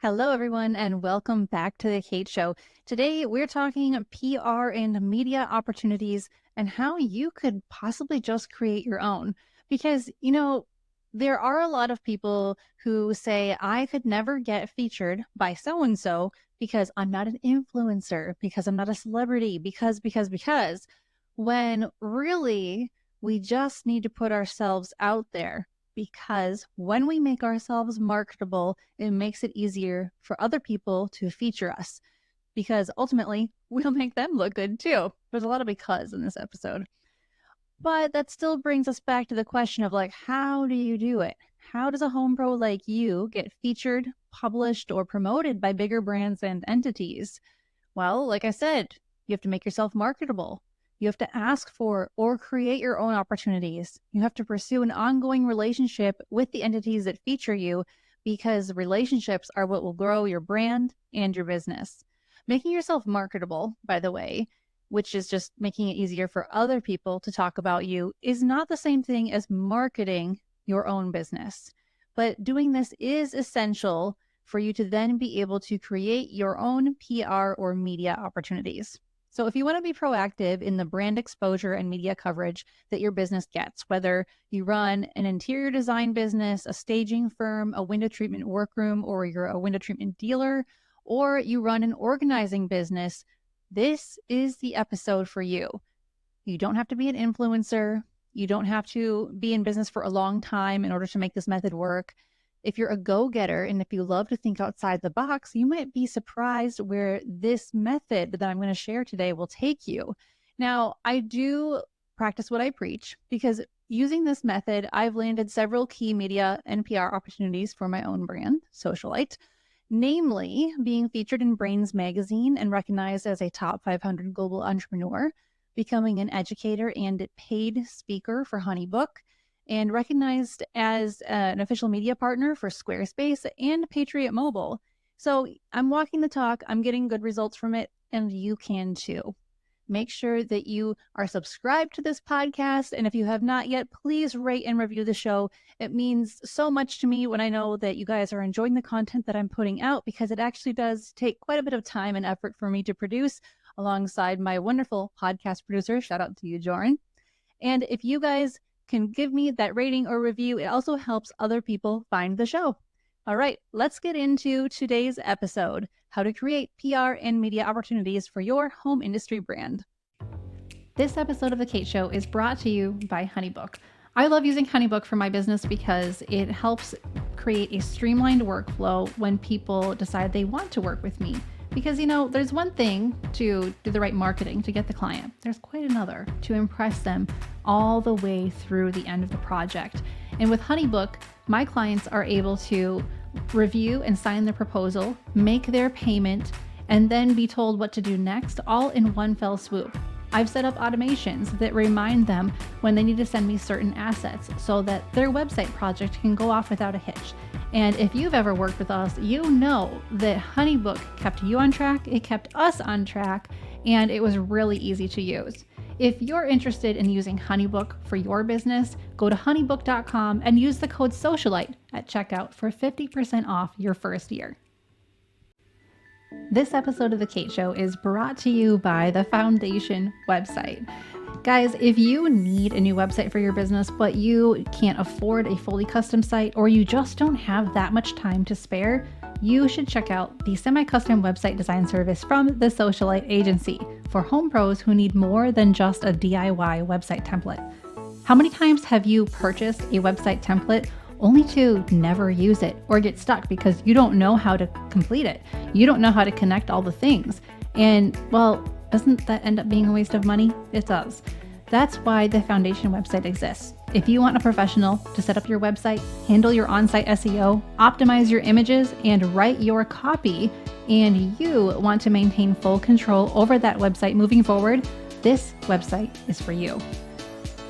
Hello, everyone, and welcome back to the Kate Show. Today, we're talking PR and media opportunities and how you could possibly just create your own. Because, there are a lot of people who say, I could never get featured by so and so because I'm not an influencer, because I'm not a celebrity, because, when really we just need to put ourselves out there because when we make ourselves marketable, it makes it easier for other people to feature us because ultimately we'll make them look good too. There's a lot of because in this episode. But that still brings us back to the question of how do you do it? How does a home pro like you get featured, published, or promoted by bigger brands and entities? Well, like I said, you have to make yourself marketable. You have to ask for or create your own opportunities. You have to pursue an ongoing relationship with the entities that feature you because relationships are what will grow your brand and your business. Making yourself marketable, by the way, which is just making it easier for other people to talk about you, is not the same thing as marketing your own business. But doing this is essential for you to then be able to create your own PR or media opportunities. So if you want to be proactive in the brand exposure and media coverage that your business gets, whether you run an interior design business, a staging firm, a window treatment workroom, or you're a window treatment dealer, or you run an organizing business, this is the episode for you. You don't have to be an influencer. You don't have to be in business for a long time in order to make this method work. If you're a go-getter and if you love to think outside the box, you might be surprised where this method that I'm going to share today will take you. Now, I do practice what I preach because using this method, I've landed several key media and PR opportunities for my own brand, Socialite, namely being featured in Brains magazine and recognized as a top 500 global entrepreneur, becoming an educator and paid speaker for HoneyBook, and recognized as an official media partner for Squarespace and Patriot Mobile. So I'm walking the talk, I'm getting good results from it, and you can too. Make sure that you are subscribed to this podcast, and if you have not yet, please rate and review the show. It means so much to me when I know that you guys are enjoying the content that I'm putting out, because it actually does take quite a bit of time and effort for me to produce alongside my wonderful podcast producer. Shout out to you, Joran. And if you guys can give me that rating or review, it also helps other people find the show. All right, let's get into today's episode, how to create PR and media opportunities for your home industry brand. This episode of The Kate Show is brought to you by HoneyBook. I love using HoneyBook for my business because it helps create a streamlined workflow when people decide they want to work with me. Because, there's one thing to do the right marketing to get the client. There's quite another to impress them all the way through the end of the project. And with HoneyBook, my clients are able to review and sign their proposal, make their payment, and then be told what to do next, all in one fell swoop. I've set up automations that remind them when they need to send me certain assets so that their website project can go off without a hitch. And if you've ever worked with us, you know that HoneyBook kept you on track, it kept us on track, and it was really easy to use. If you're interested in using HoneyBook for your business, go to honeybook.com and use the code SOCIALITE at checkout for 50% off your first year. This episode of The Kate Show is brought to you by the Foundation website. Guys, if you need a new website for your business, but you can't afford a fully custom site, or you just don't have that much time to spare, you should check out the semi-custom website design service from the Socialite Agency for home pros who need more than just a DIY website template. How many times have you purchased a website template only to never use it or get stuck because you don't know how to complete it? You don't know how to connect all the things. And well, doesn't that end up being a waste of money? It does. That's why the Foundation website exists. If you want a professional to set up your website, handle your on-site SEO, optimize your images, and write your copy, and you want to maintain full control over that website moving forward, this website is for you.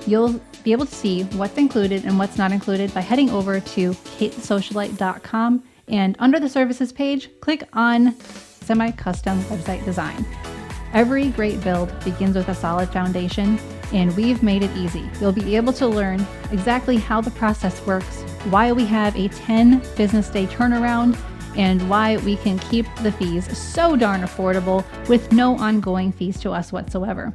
You'll be able to see what's included and what's not included by heading over to katesocialite.com, and under the services page, click on semi-custom website design. Every great build begins with a solid foundation, and we've made it easy. You'll be able to learn exactly how the process works, why we have a 10 business day turnaround, and why we can keep the fees so darn affordable with no ongoing fees to us whatsoever.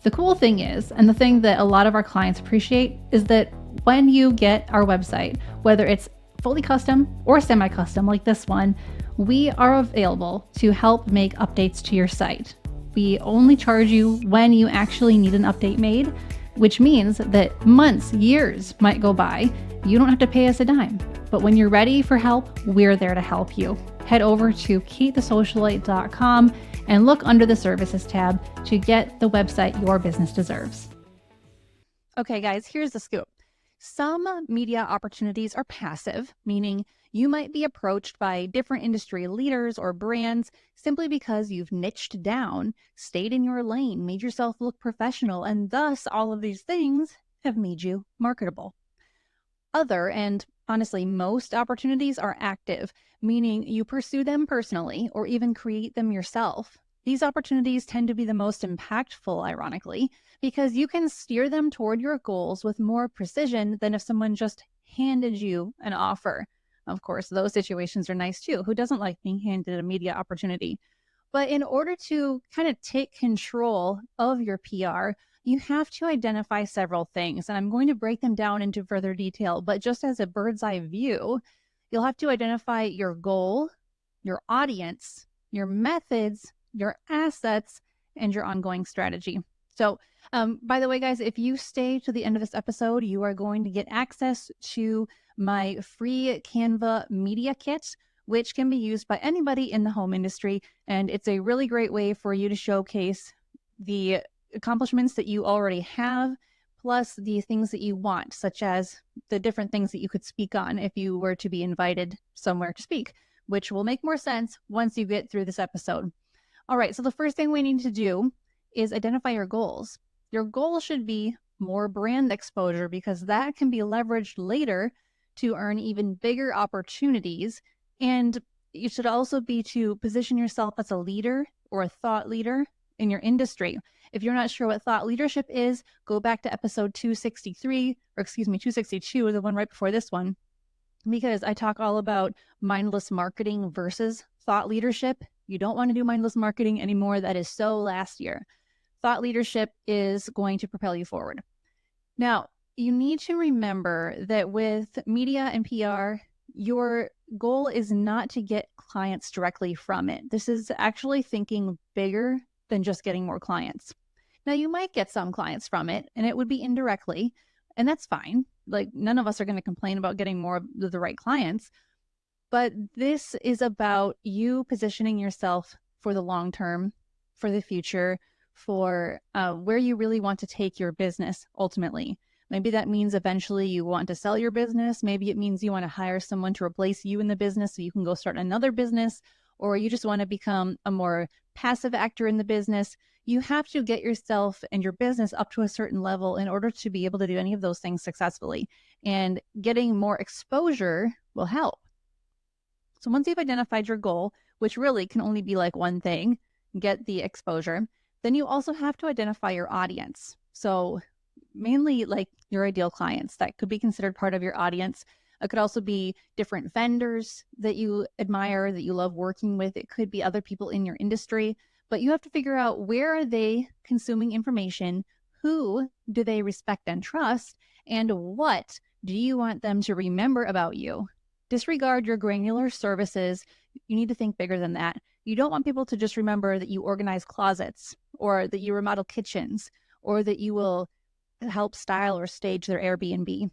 The cool thing is, and the thing that a lot of our clients appreciate, is that when you get our website, whether it's fully custom or semi-custom like this one, we are available to help make updates to your site. We only charge you when you actually need an update made, which means that months, years might go by. You don't have to pay us a dime. But when you're ready for help, we're there to help you. Head over to katethesocialite.com and look under the services tab to get the website your business deserves. Okay, guys, here's the scoop. Some media opportunities are passive, meaning you might be approached by different industry leaders or brands simply because you've niched down, stayed in your lane, made yourself look professional, and thus all of these things have made you marketable. Other, and honestly, most opportunities are active, meaning you pursue them personally or even create them yourself. These opportunities tend to be the most impactful, ironically, because you can steer them toward your goals with more precision than if someone just handed you an offer. Of course, those situations are nice too. Who doesn't like being handed a media opportunity? But in order to kind of take control of your PR, you have to identify several things. And I'm going to break them down into further detail. But just as a bird's eye view, you'll have to identify your goal, your audience, your methods, your assets, and your ongoing strategy. So, by the way, guys, if you stay to the end of this episode, you are going to get access to my free Canva media kit, which can be used by anybody in the home industry. And it's a really great way for you to showcase the accomplishments that you already have, plus the things that you want, such as the different things that you could speak on if you were to be invited somewhere to speak, which will make more sense once you get through this episode. All right, so the first thing we need to do is identify your goals. Your goal should be more brand exposure because that can be leveraged later to earn even bigger opportunities. And you should also be to position yourself as a leader or a thought leader in your industry. If you're not sure what thought leadership is, go back to episode 263, or excuse me, 262, the one right before this one, because I talk all about mindless marketing versus thought leadership. You don't want to do mindless marketing anymore. That is so last year. Thought leadership is going to propel you forward. Now, you need to remember that with media and PR, your goal is not to get clients directly from it. This is actually thinking bigger than just getting more clients. Now, you might get some clients from it, and it would be indirectly, and that's fine. Like, none of us are going to complain about getting more of the right clients. But this is about you positioning yourself for the long term, for the future, for where you really want to take your business ultimately. Maybe that means eventually you want to sell your business. Maybe it means you want to hire someone to replace you in the business so you can go start another business, or you just want to become a more passive actor in the business. You have to get yourself and your business up to a certain level in order to be able to do any of those things successfully. And getting more exposure will help. So once you've identified your goal, which really can only be like one thing, get the exposure, then you also have to identify your audience. So mainly like your ideal clients that could be considered part of your audience. It could also be different vendors that you admire, that you love working with. It could be other people in your industry, but you have to figure out where are they consuming information, who do they respect and trust, and what do you want them to remember about you? Disregard your granular services. You need to think bigger than that. You don't want people to just remember that you organize closets or that you remodel kitchens or that you will help style or stage their Airbnb.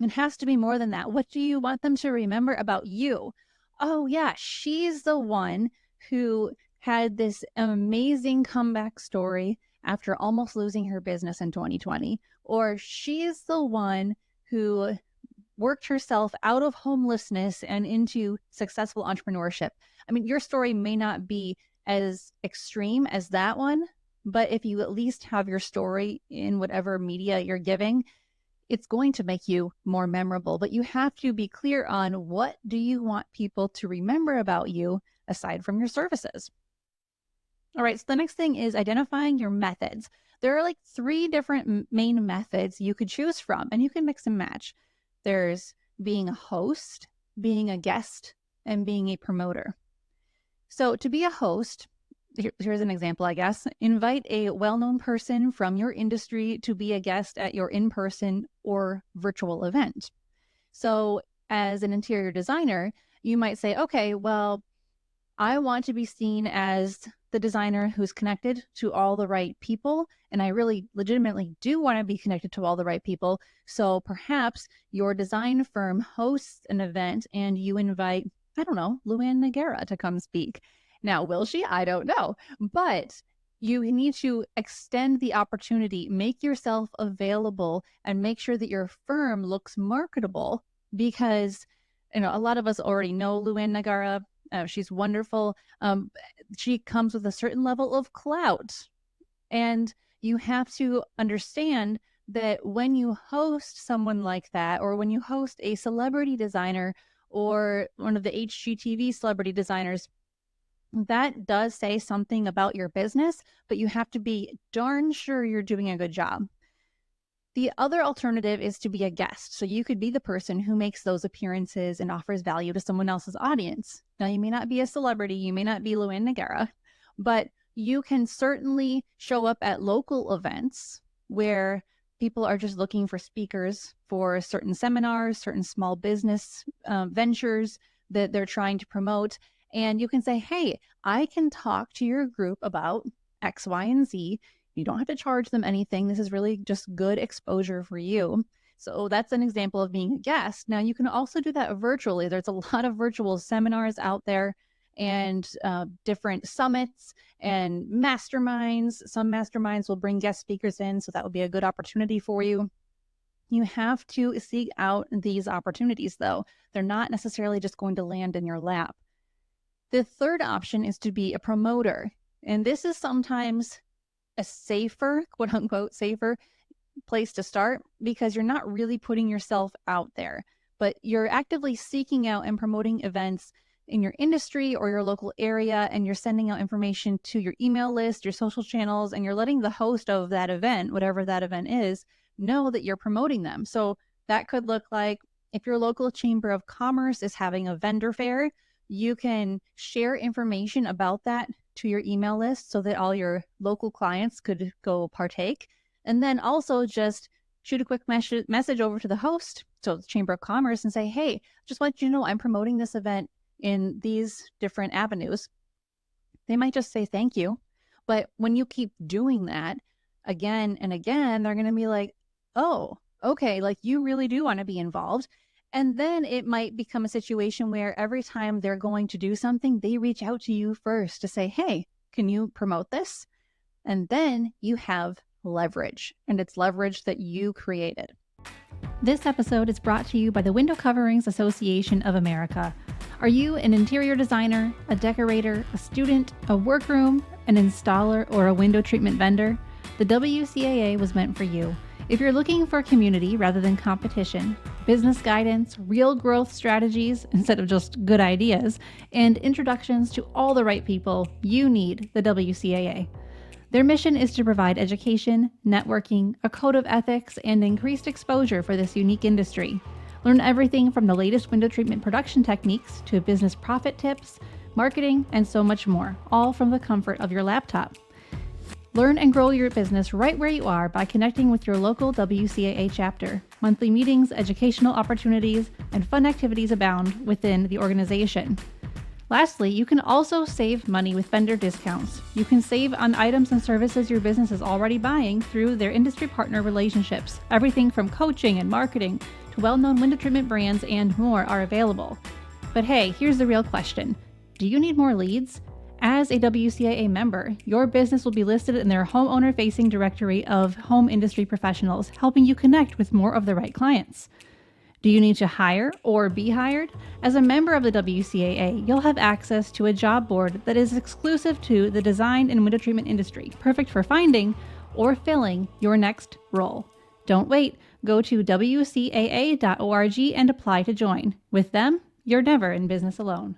It has to be more than that. What do you want them to remember about you? Oh, yeah, she's the one who had this amazing comeback story after almost losing her business in 2020. Or she's the one who worked herself out of homelessness and into successful entrepreneurship. I mean, your story may not be as extreme as that one, but if you at least have your story in whatever media you're giving, it's going to make you more memorable. But you have to be clear on what do you want people to remember about you aside from your services. All right, so the next thing is identifying your methods. There are like 3 different main methods you could choose from, and you can mix and match. There's being a host, being a guest, and being a promoter. So to be a host, here's an example, I guess. Invite a well-known person from your industry to be a guest at your in-person or virtual event. So as an interior designer, you might say, okay, well, I want to be seen as the designer who's connected to all the right people. And I really legitimately do want to be connected to all the right people. So perhaps your design firm hosts an event and you invite, I don't know, Luann Nagara to come speak. Now, will she? I don't know. But you need to extend the opportunity, make yourself available, and make sure that your firm looks marketable because a lot of us already know Luann Nagara. She's wonderful. She comes with a certain level of clout. And you have to understand that when you host someone like that, or when you host a celebrity designer or one of the HGTV celebrity designers, that does say something about your business, but you have to be darn sure you're doing a good job. The other alternative is to be a guest. So you could be the person who makes those appearances and offers value to someone else's audience. Now, you may not be a celebrity, you may not be Luann Nagara, but you can certainly show up at local events where people are just looking for speakers for certain seminars, certain small business ventures that they're trying to promote. And you can say, hey, I can talk to your group about X, Y, and Z. You don't have to charge them anything. This is really just good exposure for you. So that's an example of being a guest. Now, you can also do that virtually. There's a lot of virtual seminars out there and different summits and masterminds. Some masterminds will bring guest speakers in, so that would be a good opportunity for you. You have to seek out these opportunities, though. They're not necessarily just going to land in your lap. The third option is to be a promoter. And this is sometimes a safer, quote unquote, safer place to start because you're not really putting yourself out there, but you're actively seeking out and promoting events in your industry or your local area, and you're sending out information to your email list, your social channels, and you're letting the host of that event, whatever that event is, know that you're promoting them. So that could look like if your local chamber of commerce is having a vendor fair, you can share information about that to your email list so that all your local clients could go partake. And then also just shoot a quick message over to the host, so the Chamber of Commerce, and say, hey, just want you to know I'm promoting this event in these different avenues. They might just say thank you. But when you keep doing that again and again, they're going to be like, oh, okay, like you really do want to be involved. And then it might become a situation where every time they're going to do something, they reach out to you first to say, hey, can you promote this? And then you have leverage, and it's leverage that you created. This episode is brought to you by the Window Coverings Association of America. Are you an interior designer, a decorator, a student, a workroom, an installer, or a window treatment vendor? The WCAA was meant for you. If you're looking for community rather than competition, business guidance, real growth strategies instead of just good ideas, and introductions to all the right people, you need the WCAA. Their mission is to provide education, networking, a code of ethics, and increased exposure for this unique industry. Learn everything from the latest window treatment production techniques to business profit tips, marketing, and so much more, all from the comfort of your laptop. Learn and grow your business right where you are by connecting with your local WCAA chapter. Monthly meetings, educational opportunities, and fun activities abound within the organization. Lastly, you can also save money with vendor discounts. You can save on items and services your business is already buying through their industry partner relationships. Everything from coaching and marketing to well-known window treatment brands and more are available. But hey, here's the real question. Do you need more leads? As a WCAA member, your business will be listed in their homeowner-facing directory of home industry professionals, helping you connect with more of the right clients. Do you need to hire or be hired? As a member of the WCAA, you'll have access to a job board that is exclusive to the design and window treatment industry, perfect for finding or filling your next role. Don't wait. Go to WCAA.org and apply to join. With them, you're never in business alone.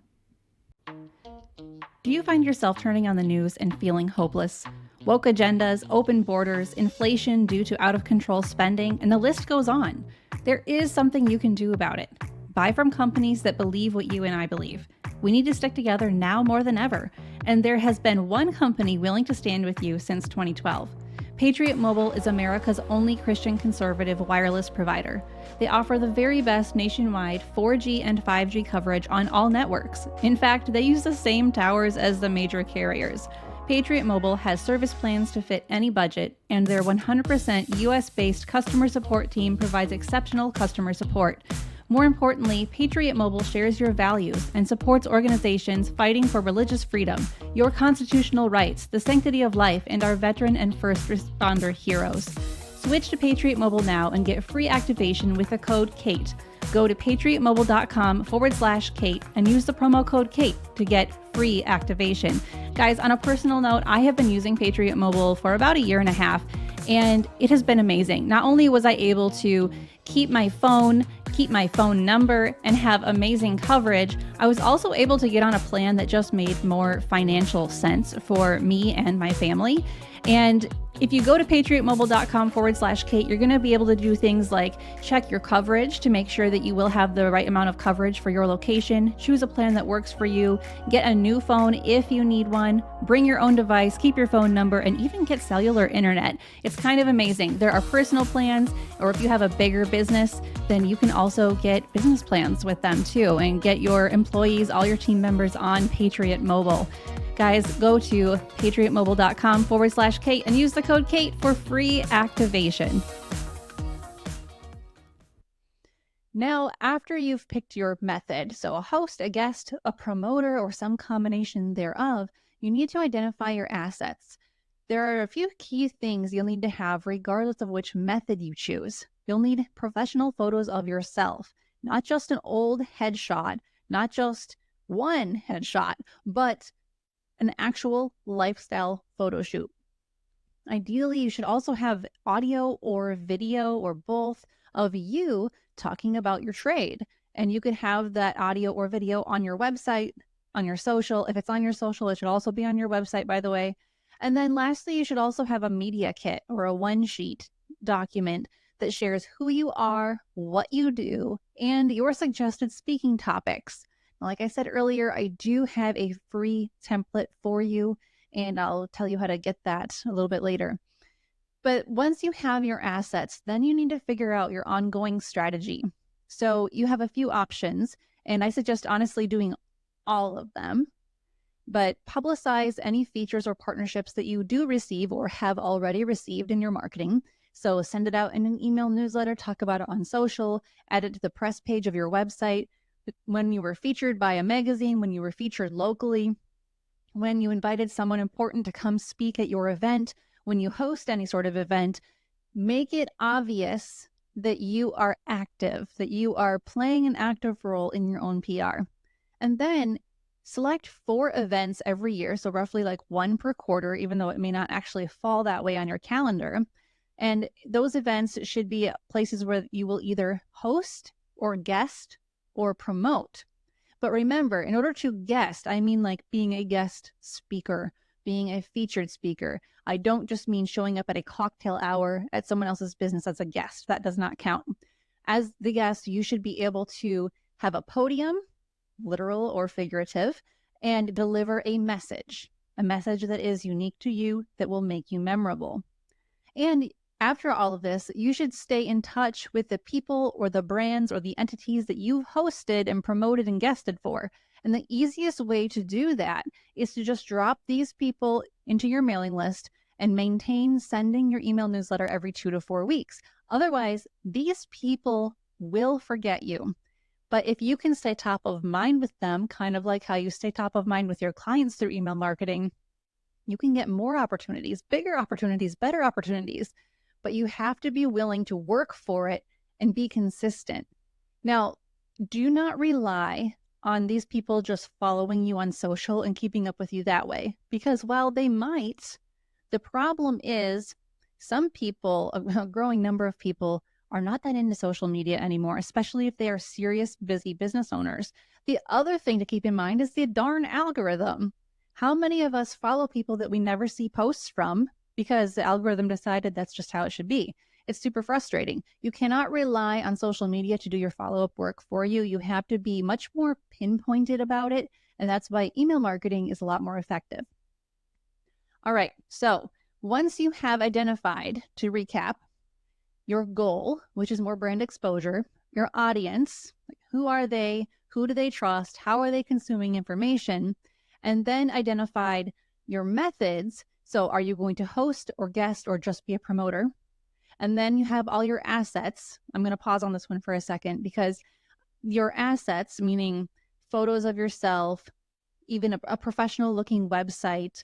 Do you find yourself turning on the news and feeling hopeless? Woke agendas, open borders, inflation due to out-of-control spending, and the list goes on. There is something you can do about it. Buy from companies that believe what you and I believe. We need to stick together now more than ever. And there has been one company willing to stand with you since 2012. Patriot Mobile is America's only Christian conservative wireless provider. They offer the very best nationwide 4G and 5G coverage on all networks. In fact, they use the same towers as the major carriers. Patriot Mobile has service plans to fit any budget, and their 100% US-based customer support team provides exceptional customer support. More importantly, Patriot Mobile shares your values and supports organizations fighting for religious freedom, your constitutional rights, the sanctity of life, and our veteran and first responder heroes. Switch to Patriot Mobile now and get free activation with the code KATE. Go to patriotmobile.com/Kate and use the promo code KATE to get free activation. Guys, on a personal note, I have been using Patriot Mobile for about a year and a half, and it has been amazing. Not only was I able to keep my phone number, and have amazing coverage, I was also able to get on a plan that just made more financial sense for me and my family. And if you go to patriotmobile.com/Kate, you're going to be able to do things like check your coverage to make sure that you will have the right amount of coverage for your location, choose a plan that works for you, get a new phone if you need one, bring your own device, keep your phone number, and even get cellular internet. It's kind of amazing. There are personal plans, or if you have a bigger business, then you can also get business plans with them too and get your employees, all your team members on Patriot Mobile. Guys, go to patriotmobile.com/Kate and use the code KATE for free activation. Now, after you've picked your method, so a host, a guest, a promoter, or some combination thereof, you need to identify your assets. There are a few key things you'll need to have regardless of which method you choose. You'll need professional photos of yourself, not just an old headshot, not just one headshot, but an actual lifestyle photo shoot. Ideally, you should also have audio or video or both of you talking about your trade. And you could have that audio or video on your website, on your social. If it's on your social, it should also be on your website, by the way. And then lastly, you should also have a media kit or a one-sheet document that shares who you are, what you do, and your suggested speaking topics. Like I said earlier, I do have a free template for you, and I'll tell you how to get that a little bit later. But once you have your assets, then you need to figure out your ongoing strategy. So you have a few options, and I suggest honestly doing all of them. But publicize any features or partnerships that you do receive or have already received in your marketing. So send it out in an email newsletter, talk about it on social, add it to the press page of your website. When you were featured by a magazine, when you were featured locally, when you invited someone important to come speak at your event, when you host any sort of event, make it obvious that you are active, that you are playing an active role in your own PR. And then select 4 events every year, so roughly like 1 per quarter, even though it may not actually fall that way on your calendar. And those events should be places where you will either host or guest or promote. But remember, in order to guest, I mean like being a guest speaker, being a featured speaker. I don't just mean showing up at a cocktail hour at someone else's business as a guest. That does not count. As the guest, you should be able to have a podium, literal or figurative, and deliver a message that is unique to you, that will make you memorable. And after all of this, you should stay in touch with the people or the brands or the entities that you've hosted and promoted and guested for. And the easiest way to do that is to just drop these people into your mailing list and maintain sending your email newsletter every 2 to 4 weeks. Otherwise, these people will forget you. But if you can stay top of mind with them, kind of like how you stay top of mind with your clients through email marketing, you can get more opportunities, bigger opportunities, better opportunities. But you have to be willing to work for it and be consistent. Now, do not rely on these people just following you on social and keeping up with you that way. Because while they might, the problem is some people, a growing number of people, are not that into social media anymore, especially if they are serious, busy business owners. The other thing to keep in mind is the darn algorithm. How many of us follow people that we never see posts from because the algorithm decided that's just how it should be? it's super frustrating. You cannot rely on social media to do your follow-up work for you. You have to be much more pinpointed about it. And that's why email marketing is a lot more effective. All right. So once you have identified, to recap, your goal, which is more brand exposure, your audience, like who are they? Who do they trust? How are they consuming information? And then identified your methods. So are you going to host or guest or just be a promoter? And then you have all your assets. I'm going to pause on this one for a second because your assets, meaning photos of yourself, even a professional looking website,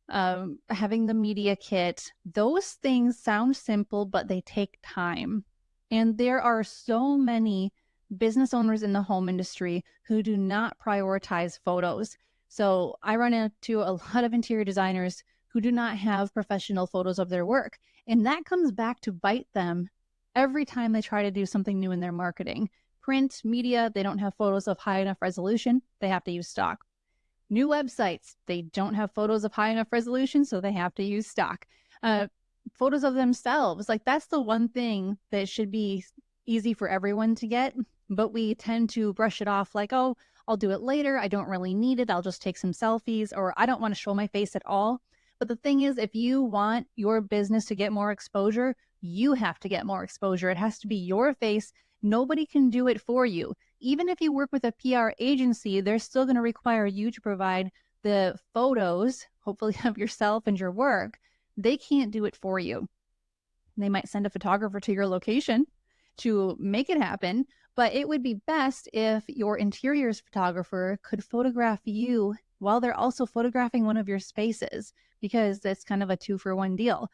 having the media kit, those things sound simple, but they take time. And there are so many business owners in the home industry who do not prioritize photos. So I run into a lot of interior designers who do not have professional photos of their work. And that comes back to bite them every time they try to do something new in their marketing. Print, media, they don't have photos of high enough resolution. They have to use stock. New websites, they don't have photos of high enough resolution, so they have to use stock. Photos of themselves, like that's the one thing that should be easy for everyone to get, but we tend to brush it off like, oh, I'll do it later. I don't really need it. I'll just take some selfies, or I don't want to show my face at all. But the thing is, if you want your business to get more exposure, you have to get more exposure. It has to be your face. Nobody can do it for you. Even if you work with a PR agency, they're still going to require you to provide the photos, hopefully of yourself and your work. They can't do it for you. They might send a photographer to your location to make it happen, but it would be best if your interiors photographer could photograph you while they're also photographing one of your spaces, because that's kind of a 2-for-1 deal.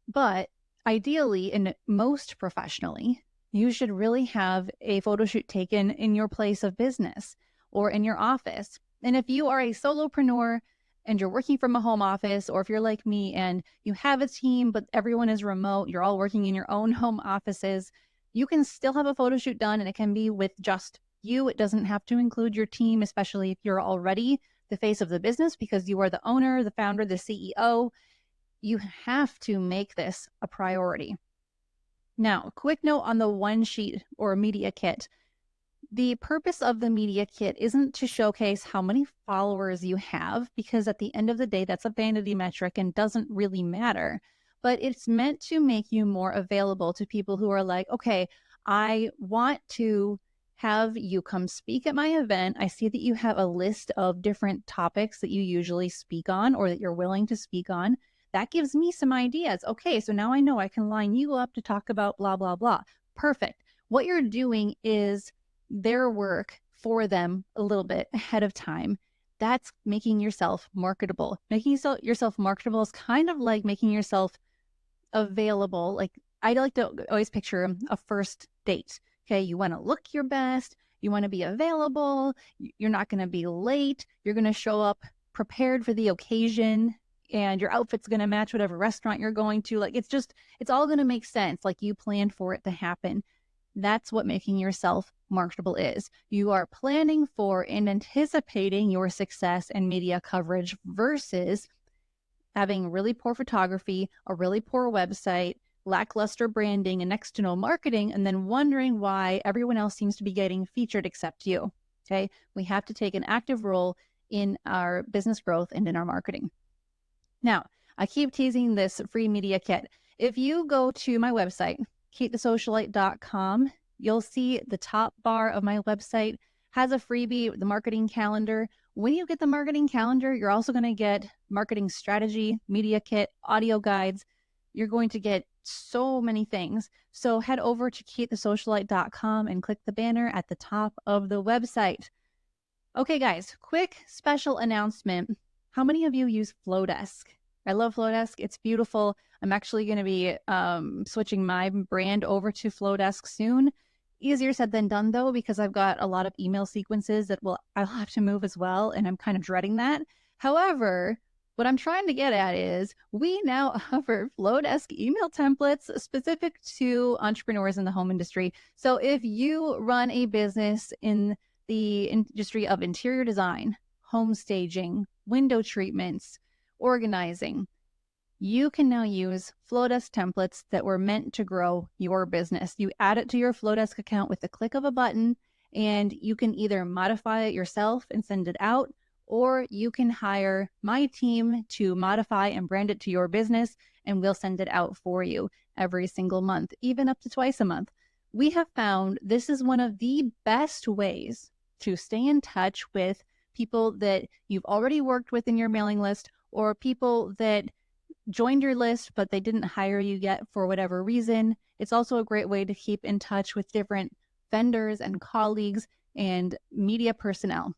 But ideally, and most professionally, you should really have a photo shoot taken in your place of business or in your office. And if you are a solopreneur and you're working from a home office, or if you're like me and you have a team, but everyone is remote, you're all working in your own home offices, you can still have a photo shoot done, and it can be with just you. It doesn't have to include your team, especially if you're already the face of the business because you are the owner, the founder, the CEO. You have to make this a priority. Now, quick note on the one sheet or media kit. The purpose of the media kit isn't to showcase how many followers you have, because at the end of the day, that's a vanity metric and doesn't really matter. But it's meant to make you more available to people who are like, okay, I want to have you come speak at my event. I see that you have a list of different topics that you usually speak on or that you're willing to speak on. That gives me some ideas. Okay, so now I know I can line you up to talk about blah, blah, blah. Perfect. What you're doing is their work for them a little bit ahead of time. That's making yourself marketable. Making yourself marketable is kind of like making yourself available. Like I like to always picture a first date. Okay, you want to look your best. You want to be available. You're not going to be late. You're going to show up prepared for the occasion, and your outfit's going to match whatever restaurant you're going to. Like it's all going to make sense. Like you planned for it to happen. That's what making yourself marketable is. You are planning for and anticipating your success and media coverage versus having really poor photography, a really poor website, lackluster branding, and next to no marketing, and then wondering why everyone else seems to be getting featured except you. Okay. We have to take an active role in our business growth and in our marketing. Now, I keep teasing this free media kit. If you go to my website, katethesocialite.com, you'll see the top bar of my website has a freebie, the marketing calendar. When you get the marketing calendar, you're also going to get marketing strategy, media kit, audio guides. You're going to get so many things. So head over to katethesocialite.com and click the banner at the top of the website. Okay, guys, quick special announcement. How many of you use Flowdesk? I love Flowdesk. It's beautiful. I'm actually going to be switching my brand over to Flowdesk soon. Easier said than done, though, because I've got a lot of email sequences that I'll have to move as well, and I'm kind of dreading that. However, what I'm trying to get at is we now offer Flowdesk email templates specific to entrepreneurs in the home industry. So if you run a business in the industry of interior design, home staging, window treatments, organizing, you can now use Flowdesk templates that were meant to grow your business. You add it to your Flowdesk account with the click of a button, and you can either modify it yourself and send it out, or you can hire my team to modify and brand it to your business, and we'll send it out for you every single month, even up to twice a month. We have found this is one of the best ways to stay in touch with people that you've already worked with in your mailing list, or people that joined your list, but they didn't hire you yet for whatever reason. It's also a great way to keep in touch with different vendors and colleagues and media personnel.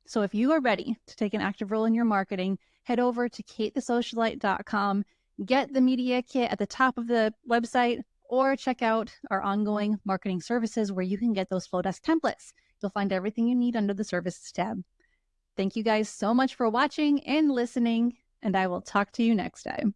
So if you are ready to take an active role in your marketing, head over to katethesocialite.com, get the media kit at the top of the website, or check out our ongoing marketing services where you can get those Flowdesk templates. You'll find everything you need under the services tab. Thank you guys so much for watching and listening, and I will talk to you next time.